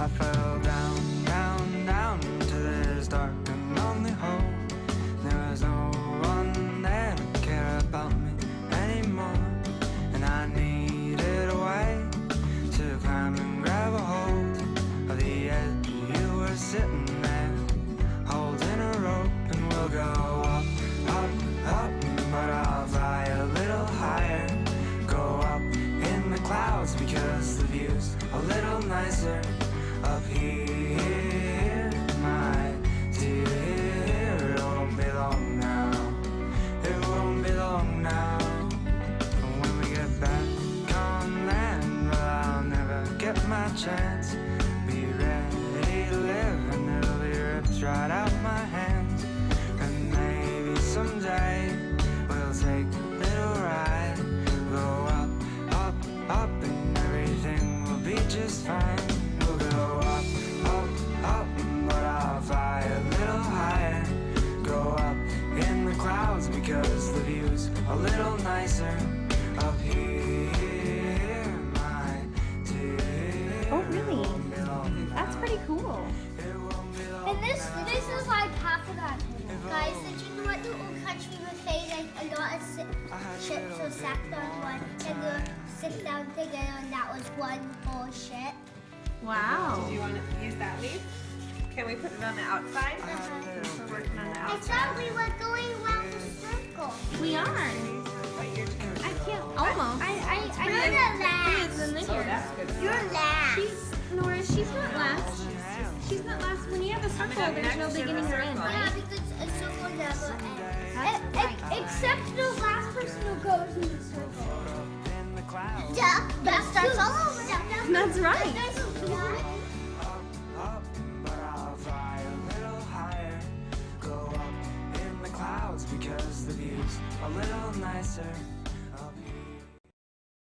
I fell down, down, down to this dark and lonely hole. There was no one there to care about me anymore, and I needed a way to climb and grab a hold of the edge. You were sitting there, holding a rope, and we'll go up, up, up, but I'll fly a little higher. Go up in the clouds because the view's a little nicer up here, my dear. It won't be long now, it won't be long now. When we get back on land, well, I'll never get my chance. Be ready to live, and it'll be ripped right out my hands. And maybe someday we'll take a little ride. Go up, up, up, and everything will be just fine. We'll go up, up, up, but I'll fly a little higher. Go up in the clouds because the view's a little nicer up here, my dear. Oh, really? That's pretty cool. And this is like half of that. Guys, did you know what the old country buffet, like a lot of ships were stacked on one and they sit down together, and that was one whole ship. Wow. Do you want to use that leaf? Can we put it on the outside? Since we're working on the I outside. thought we were going around the circle. We are. I can't. Almost. You're the It's in last. there. Oh, that's good. You're last. Nora, she's not last. She's not last. When you have a circle, up there's no next to the beginning or end, circle. Yeah, right? because a circle never ends. That's right. Except the last person who goes in the circle. In the clouds, That starts all over. That's right. up, but I'll fly a little higher. Go up in the clouds because the view's a little nicer